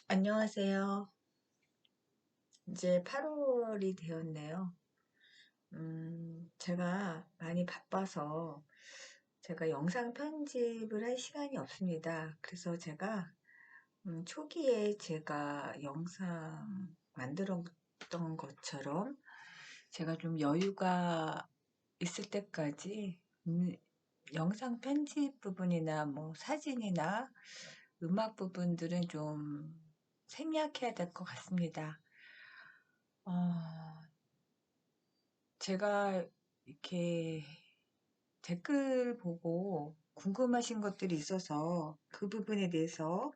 안녕하세요. 이제 8월이 되었네요. 제가 많이 바빠서 제가 영상 편집을 할 시간이 없습니다. 그래서 제가 초기에 제가 영상 만들었던 것처럼 제가 좀 여유가 있을 때까지 영상 편집 부분이나 뭐 사진이나 음악 부분들은 좀 생략해야 될 것 같습니다. 어, 제가 이렇게 댓글 보고 궁금하신 것들이 있어서 그 부분에 대해서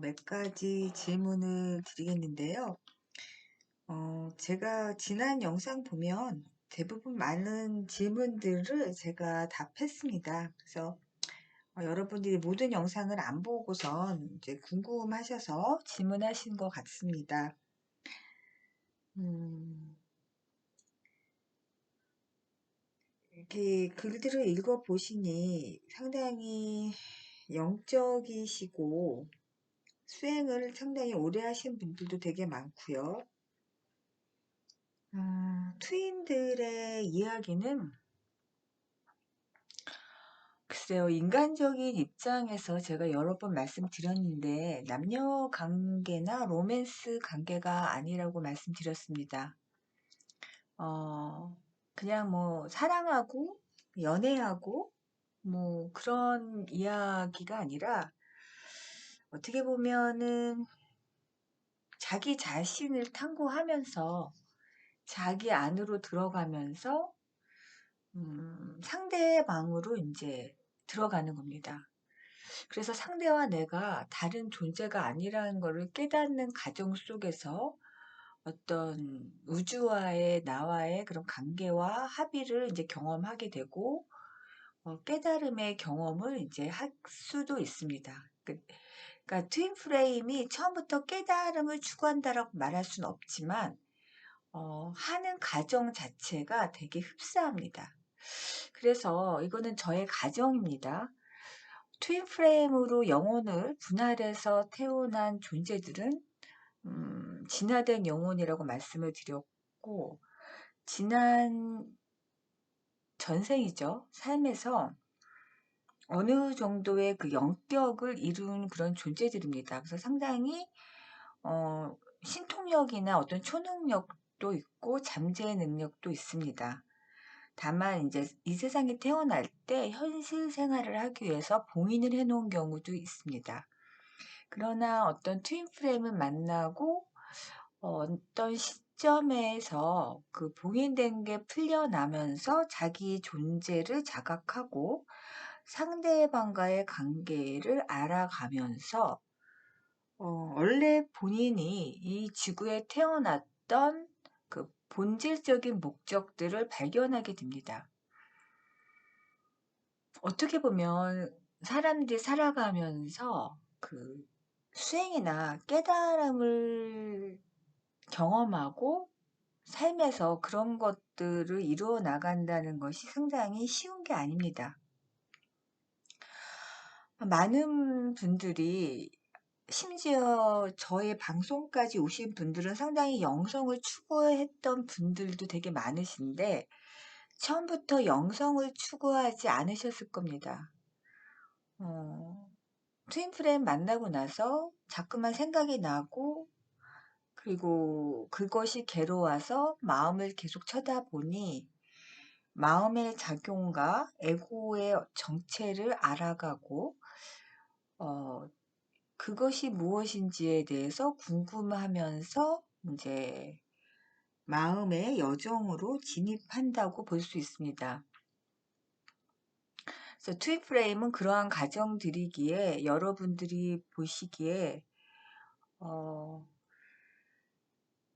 몇 가지 질문을 드리겠는데요. 제가 지난 영상 보면 대부분 많은 질문들을 제가 답했습니다. 그래서 여러분들이 모든 영상을 안 보고선 이제 궁금하셔서 질문하신 것 같습니다. 음, 이렇게 글들을 읽어보시니 상당히 영적이시고 수행을 상당히 오래 하신 분들도 되게 많고요. 트윈들의 이야기는 글쎄요, 인간적인 입장에서 제가 여러 번 말씀드렸는데 남녀 관계나 로맨스 관계가 아니라고 말씀드렸습니다. 어, 그냥 뭐 사랑하고 연애하고 뭐 그런 이야기가 아니라 어떻게 보면은 자기 자신을 탐구하면서 자기 안으로 들어가면서 상대방으로 이제 들어가는 겁니다. 그래서 상대와 내가 다른 존재가 아니라는 것을 깨닫는 과정 속에서 어떤 우주와의 나와의 그런 관계와 합의를 이제 경험하게 되고 깨달음의 경험을 이제 할 수도 있습니다. 그러니까 트윈 프레임이 처음부터 깨달음을 추구한다라고 말할 수는 없지만 하는 과정 자체가 되게 흡사합니다. 그래서 이거는 저의 가정입니다. 트윈 프레임으로 영혼을 분할해서 태어난 존재들은 진화된 영혼이라고 말씀을 드렸고 지난 전생이죠. 삶에서 어느 정도의 그 영격을 이룬 그런 존재들입니다. 그래서 상당히 어, 신통력이나 어떤 초능력도 있고 잠재 능력도 있습니다. 다만 이제 이 세상에 태어날 때 현실 생활을 하기 위해서 봉인을 해놓은 경우도 있습니다. 그러나 어떤 트윈 프레임을 만나고 어떤 시점에서 그 봉인된 게 풀려나면서 자기 존재를 자각하고 상대방과의 관계를 알아가면서 원래 본인이 이 지구에 태어났던 그 본질적인 목적들을 발견하게 됩니다. 어떻게 보면 사람들이 살아가면서 그 수행이나 깨달음을 경험하고 삶에서 그런 것들을 이루어 나간다는 것이 상당히 쉬운 게 아닙니다. 많은 분들이 심지어 저의 방송까지 오신 분들은 상당히 영성을 추구했던 분들도 되게 많으신데 처음부터 영성을 추구하지 않으셨을 겁니다. 어, 트윈프레임 만나고 나서 자꾸만 생각이 나고 그리고 그것이 괴로워서 마음을 계속 쳐다보니 마음의 작용과 에고의 정체를 알아가고 어, 그것이 무엇인지에 대해서 궁금하면서 이제 마음의 여정으로 진입한다고 볼 수 있습니다. 그래서 트윈 프레임은 그러한 과정들이기에 여러분들이 보시기에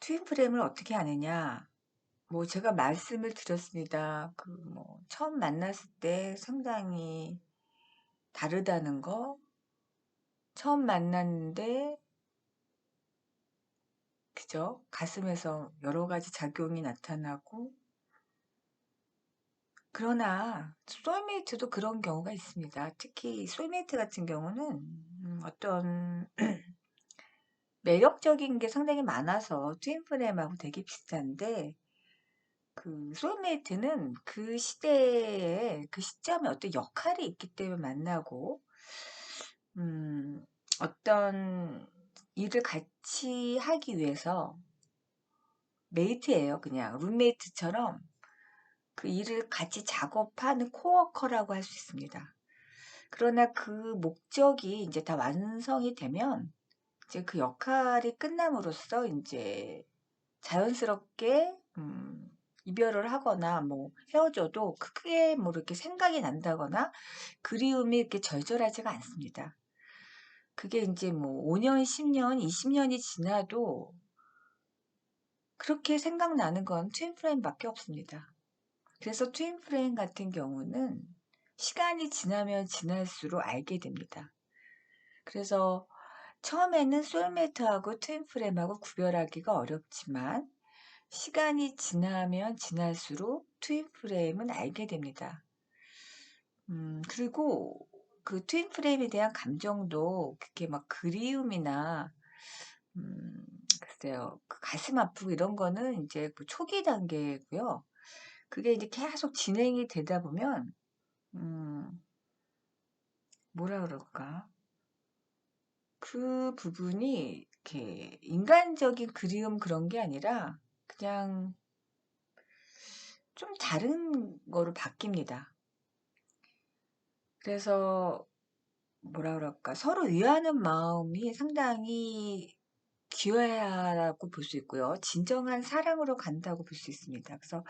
트윈 프레임을 어떻게 하느냐? 뭐 제가 말씀을 드렸습니다. 그 뭐 처음 만났을 때 상당히 다르다는 거, 처음 만났는데 그죠? 가슴에서 여러 가지 작용이 나타나고 그러나 소울메이트도 그런 경우가 있습니다. 특히 소울메이트 같은 경우는 어떤 매력적인 게 상당히 많아서 트윈플레임하고 되게 비슷한데, 그 소울메이트는 그 시대에 그 시점에 어떤 역할이 있기 때문에 만나고, 음, 어떤 일을 같이 하기 위해서 메이트예요. 그냥 룸메이트처럼 그 일을 같이 작업하는 코워커라고 할 수 있습니다. 그러나 그 목적이 이제 다 완성이 되면 이제 그 역할이 끝남으로써 이제 자연스럽게 이별을 하거나 뭐 헤어져도 크게 뭐 이렇게 생각이 난다거나 그리움이 이렇게 절절하지가 않습니다. 그게 이제 뭐 5년, 10년, 20년이 지나도 그렇게 생각나는 건 트윈플레임밖에 없습니다. 그래서 트윈플레임 같은 경우는 시간이 지나면 지날수록 알게 됩니다. 그래서 처음에는 소울메이트하고 트윈플레임하고 구별하기가 어렵지만 시간이 지나면 지날수록 트윈플레임은 알게 됩니다. 그리고 그 트윈플레임에 대한 감정도 그렇게 막 그리움이나 글쎄요, 그 가슴 아프고 이런 거는 이제 그 초기 단계고요. 그게 이제 계속 진행이 되다 보면 음, 뭐라 그럴까? 그 부분이 이렇게 인간적인 그리움 그런 게 아니라 그냥 좀 다른 거로 바뀝니다. 그래서 뭐라 그럴까? 서로 위하는 마음이 상당히 기여하다고 볼 수 있고요. 진정한 사랑으로 간다고 볼 수 있습니다. 그래서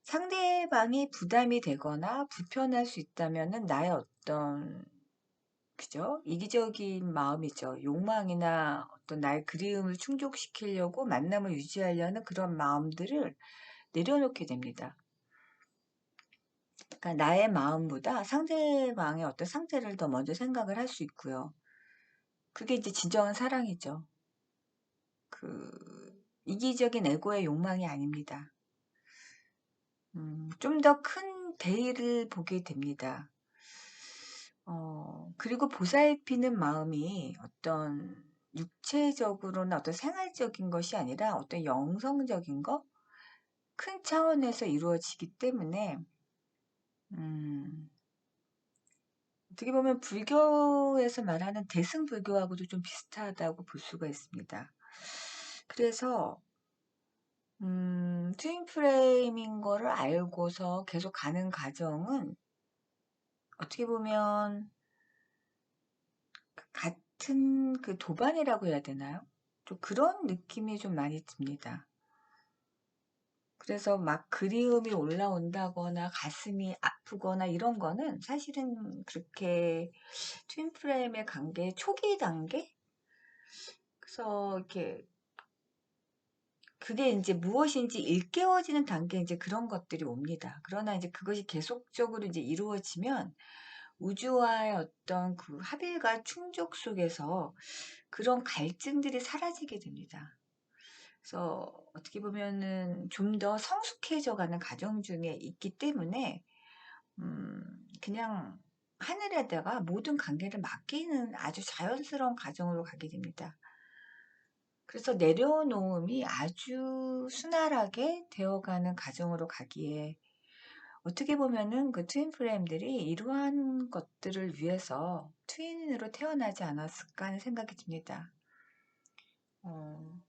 상대방이 부담이 되거나 불편할 수 있다면은 나의 어떤 그죠? 이기적인 마음이죠. 욕망이나 어떤 나의 그리움을 충족시키려고 만남을 유지하려는 그런 마음들을 내려놓게 됩니다. 그러니까 나의 마음보다 상대방의 어떤 상태를 더 먼저 생각을 할 수 있고요. 그게 이제 진정한 사랑이죠. 그 이기적인 에고의 욕망이 아닙니다. 좀 더 큰 대의를 보게 됩니다. 그리고 보살피는 마음이 어떤 육체적으로나 어떤 생활적인 것이 아니라 어떤 영성적인 것, 큰 차원에서 이루어지기 때문에, 음, 어떻게 보면 불교에서 말하는 대승불교하고도 좀 비슷하다고 볼 수가 있습니다. 그래서, 트윈 프레임인 거를 알고서 계속 가는 과정은 어떻게 보면 같은 그 도반이라고 해야 되나요? 좀 그런 느낌이 좀 많이 듭니다. 그래서 막 그리움이 올라온다거나 가슴이 아프거나 이런 거는 사실은 그렇게 트윈플레임의 관계 초기 단계? 그래서 이렇게 그게 이제 무엇인지 일깨워지는 단계 이제 그런 것들이 옵니다. 그러나 이제 그것이 계속적으로 이제 이루어지면 우주와의 어떤 그 합일과 충족 속에서 그런 갈증들이 사라지게 됩니다. 그래서 어떻게 보면은 좀 더 성숙해져 가는 과정 중에 있기 때문에 그냥 하늘에다가 모든 관계를 맡기는 아주 자연스러운 과정으로 가게 됩니다. 그래서 내려놓음이 아주 순활하게 되어가는 과정으로 가기에 어떻게 보면은 그 트윈 프레임들이 이러한 것들을 위해서 트윈으로 태어나지 않았을까 하는 생각이 듭니다. 어,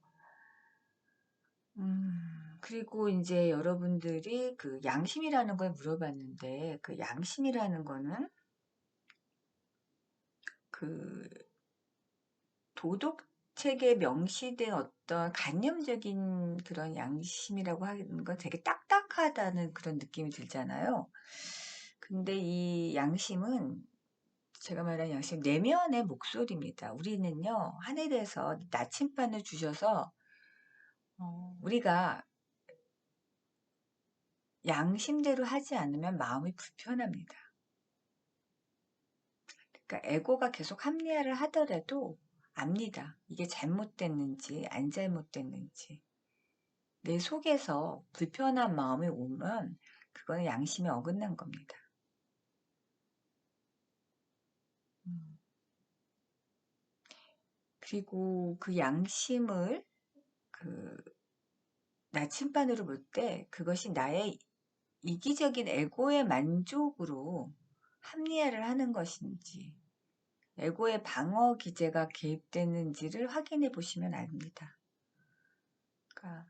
그리고 이제 여러분들이 그 양심이라는 걸 물어봤는데, 그 양심이라는 거는 그 도덕 책에 명시된 어떤 관념적인 그런 양심이라고 하는 건 되게 딱딱하다는 그런 느낌이 들잖아요. 근데 이 양심은 제가 말한 양심 내면의 목소리입니다. 우리는요, 하늘에서 나침반을 주셔서 우리가 양심대로 하지 않으면 마음이 불편합니다. 그러니까 에고가 계속 합리화를 하더라도 압니다. 이게 잘못됐는지 안 잘못됐는지. 내 속에서 불편한 마음이 오면 그거는 양심에 어긋난 겁니다. 음. 그리고 그 양심을 그 나침반으로 볼 때 그것이 나의 이기적인 에고의 만족으로 합리화를 하는 것인지, 에고의 방어 기제가 개입되는지를 확인해 보시면 압니다. 그러니까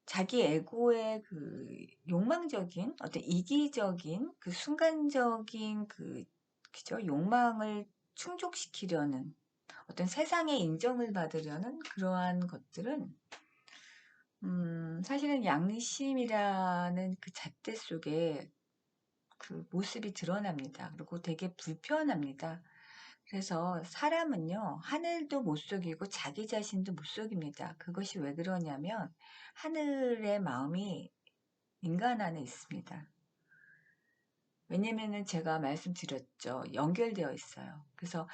자기 에고의 그 욕망적인 어떤 이기적인 그 순간적인 그죠? 욕망을 충족시키려는 어떤 세상의 인정을 받으려는 그러한 것들은 사실은 양심이라는 그 잣대 속에 그 모습이 드러납니다. 그리고 되게 불편합니다. 그래서 사람은요, 하늘도 못 속이고 자기 자신도 못 속입니다. 그것이 왜 그러냐면, 하늘의 마음이 인간 안에 있습니다. 왜냐면은 제가 말씀드렸죠. 연결되어 있어요. 그래서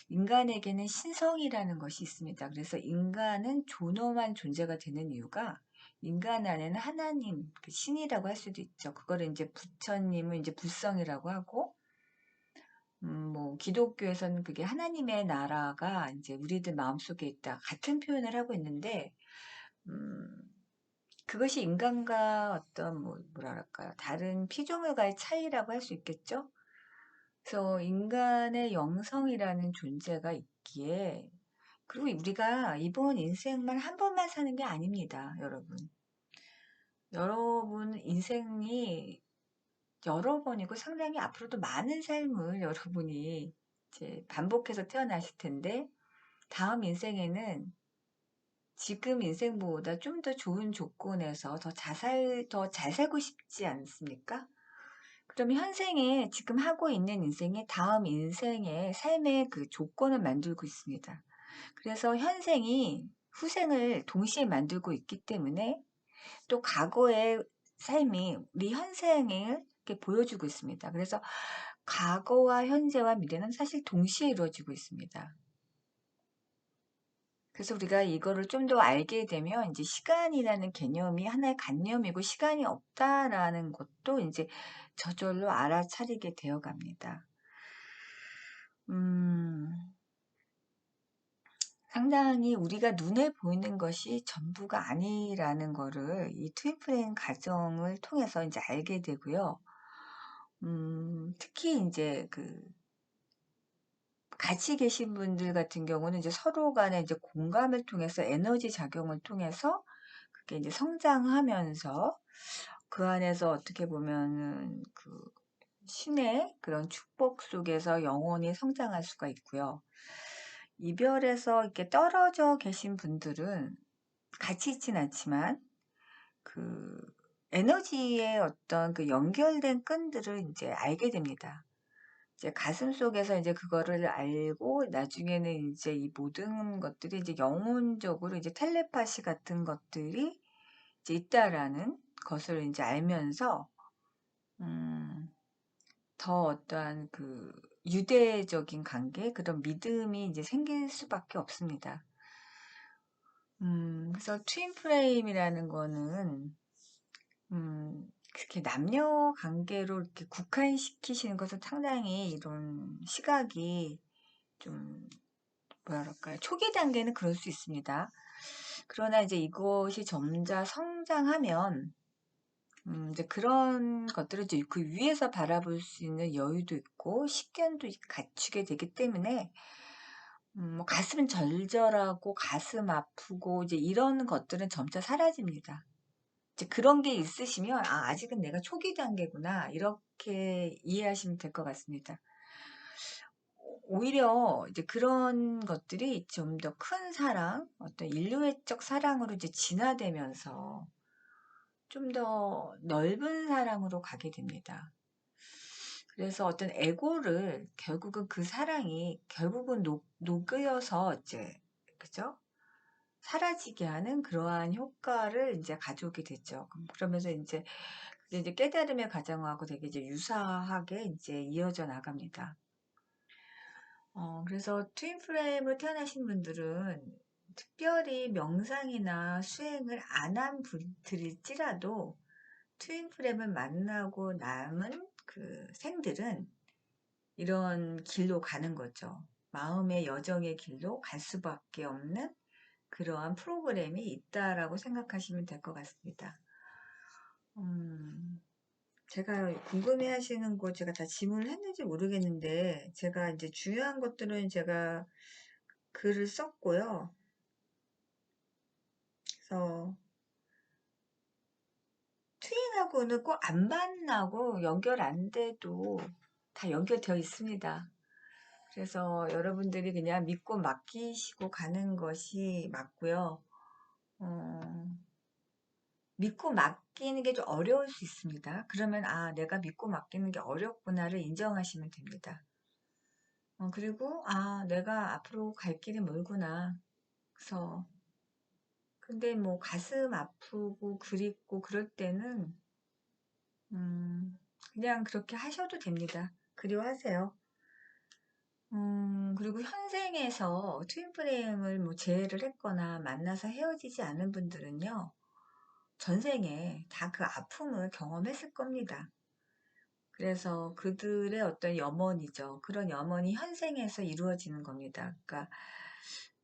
인간에게는 신성이라는 것이 있습니다. 그래서 인간은 존엄한 존재가 되는 이유가 인간 안에는 하나님, 그 신이라고 할 수도 있죠. 그거를 이제 부처님은 이제 불성이라고 하고, 뭐 기독교에서는 그게 하나님의 나라가 이제 우리들 마음속에 있다. 같은 표현을 하고 있는데, 음, 그것이 인간과 어떤 뭐랄까요? 다른 피조물과의 차이라고 할 수 있겠죠? 그래서 인간의 영성이라는 존재가 있기에, 그리고 우리가 이번 인생만 한 번만 사는 게 아닙니다, 여러분. 여러분 인생이 여러 번이고 상당히 앞으로도 많은 삶을 여러분이 이제 반복해서 태어나실 텐데, 다음 인생에는 지금 인생보다 좀 더 좋은 조건에서 더 잘 살고 싶지 않습니까? 그러면 현생에 지금 하고 있는 인생의 다음 인생의 삶의 그 조건을 만들고 있습니다. 그래서 현생이 후생을 동시에 만들고 있기 때문에 또 과거의 삶이 우리 현생을 이렇게 보여주고 있습니다. 그래서 과거와 현재와 미래는 사실 동시에 이루어지고 있습니다. 그래서 우리가 이거를 좀 더 알게 되면 이제 시간이라는 개념이 하나의 관념이고 시간이 없다라는 것도 이제 저절로 알아차리게 되어 갑니다. 음, 상당히 우리가 눈에 보이는 것이 전부가 아니라는 거를 이 트윈플레임 과정을 통해서 이제 알게 되고요. 특히 이제 같이 계신 분들 같은 경우는 이제 서로 간에 이제 공감을 통해서 에너지 작용을 통해서 그게 이제 성장하면서 그 안에서 어떻게 보면은 그 신의 그런 축복 속에서 영원히 성장할 수가 있고요. 이별에서 이렇게 떨어져 계신 분들은 같이 있진 않지만 그 에너지의 어떤 그 연결된 끈들을 이제 알게 됩니다. 이제 가슴 속에서 이제 그거를 알고 나중에는 이제 이 모든 것들이 이제 영혼적으로 이제 텔레파시 같은 것들이 이제 있다라는 것을 이제 알면서 음, 더 어떠한 그 유대적인 관계, 그런 믿음이 이제 생길 수밖에 없습니다. 그래서 트윈 프레임이라는 거는 그렇게 남녀 관계로 이렇게 국한시키시는 것은 상당히 이런 시각이 좀 뭐랄까요? 초기 단계는 그럴 수 있습니다. 그러나 이제 이것이 점차 성장하면 이제 그런 것들을 이제 그 위에서 바라볼 수 있는 여유도 있고 식견도 갖추게 되기 때문에 뭐 가슴 절절하고 가슴 아프고 이제 이런 것들은 점차 사라집니다. 이제 그런 게 있으시면 아직은 내가 초기 단계구나 이렇게 이해하시면 될 것 같습니다. 오히려 이제 그런 것들이 좀 더 큰 사랑, 어떤 인류애적 사랑으로 이제 진화되면서 좀 더 넓은 사랑으로 가게 됩니다. 그래서 어떤 에고를 결국은 그 사랑이 결국은 녹여서 이제 그죠? 사라지게 하는 그러한 효과를 이제 가져오게 됐죠. 그러면서 이제 그게 이제 깨달음의 과정하고 되게 이제 유사하게 이제 이어져 나갑니다. 그래서 트윈 플레임으로 태어나신 분들은 특별히 명상이나 수행을 안 한 분들일지라도 트윈 플레임을 만나고 남은 그 생들은 이런 길로 가는 거죠. 마음의 여정의 길로 갈 수밖에 없는 그러한 프로그램이 있다라고 생각하시면 될 것 같습니다. 제가 궁금해 하시는 거 제가 다 질문을 했는지 모르겠는데, 제가 이제 중요한 것들은 제가 글을 썼고요. 그래서 트윈하고는 꼭 안 만나고 연결 안 돼도 다 연결되어 있습니다. 그래서 여러분들이 그냥 믿고 맡기시고 가는 것이 맞고요. 어, 믿고 맡기는 게 좀 어려울 수 있습니다. 그러면 아, 내가 믿고 맡기는 게 어렵구나를 인정하시면 됩니다. 그리고 아, 내가 앞으로 갈 길이 멀구나. 그래서 근데 뭐 가슴 아프고 그립고 그럴 때는 그냥 그렇게 하셔도 됩니다. 그리워하세요. 그리고 현생에서 트윈플레임을 뭐 재회를 했거나 만나서 헤어지지 않은 분들은요, 전생에 다 그 아픔을 경험했을 겁니다. 그래서 그들의 어떤 염원이죠. 그런 염원이 현생에서 이루어지는 겁니다. 그러니까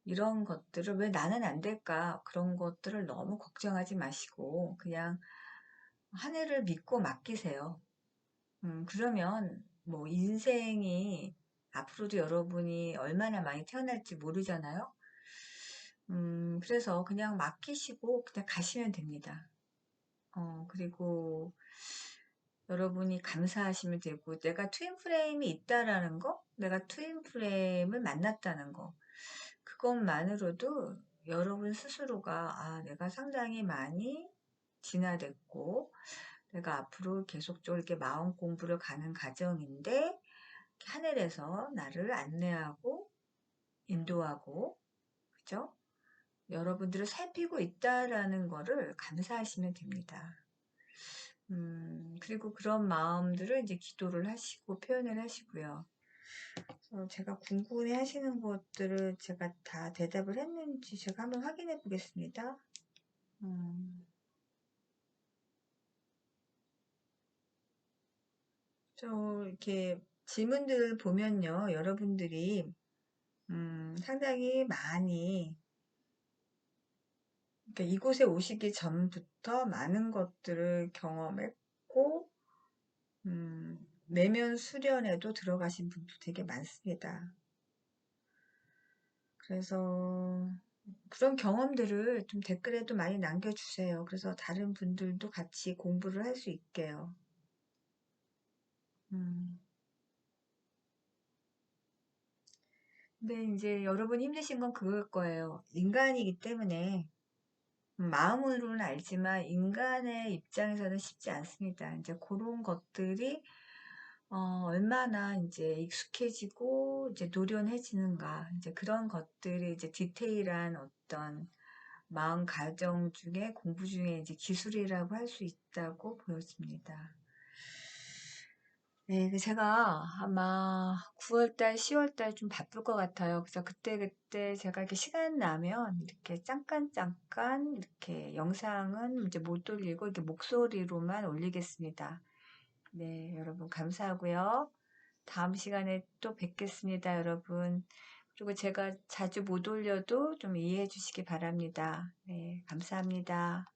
이런 것들을 왜 나는 안 될까? 그런 것들을 너무 걱정하지 마시고 그냥 하늘을 믿고 맡기세요. 그러면 뭐 인생이 앞으로도 여러분이 얼마나 많이 태어날지 모르잖아요. 그래서 그냥 맡기시고 그냥 가시면 됩니다. 그리고 여러분이 감사하시면 되고, 내가 트윈 프레임이 있다라는 거, 내가 트윈 프레임을 만났다는 거, 그것만으로도 여러분 스스로가, 아, 내가 상당히 많이 진화됐고, 내가 앞으로 계속적으로 이렇게 마음 공부를 가는 과정인데, 하늘에서 나를 안내하고, 인도하고, 그죠? 여러분들을 살피고 있다라는 거를 감사하시면 됩니다. 그리고 그런 마음들을 이제 기도를 하시고 표현을 하시고요. 제가 궁금해 하시는 것들을 제가 다 대답을 했는지 제가 한번 확인해 보겠습니다. 이렇게 질문들을 보면요. 여러분들이, 상당히 많이, 그러니까 이곳에 오시기 전부터 많은 것들을 경험했고, 내면 수련에도 들어가신 분도 되게 많습니다. 그래서 그런 경험들을 좀 댓글에도 많이 남겨주세요. 그래서 다른 분들도 같이 공부를 할 수 있게요. 음. 근데 이제 여러분이 힘드신 건 그걸 거예요. 인간이기 때문에 마음으로는 알지만 인간의 입장에서는 쉽지 않습니다. 이제 그런 것들이 얼마나 이제 익숙해지고 이제 노련해지는가 이제 그런 것들이 이제 디테일한 어떤 마음 가정 중에 공부 중에 이제 기술이라고 할 수 있다고 보여집니다. 네, 제가 아마 9월달, 10월달 좀 바쁠 것 같아요. 그래서 그때그때 제가 이렇게 시간 나면 이렇게 잠깐 이렇게 영상은 이제 못 올리고 이렇게 목소리로만 올리겠습니다. 네, 여러분 감사하고요. 다음 시간에 또 뵙겠습니다, 여러분. 그리고 제가 자주 못 올려도 좀 이해해 주시기 바랍니다. 네, 감사합니다.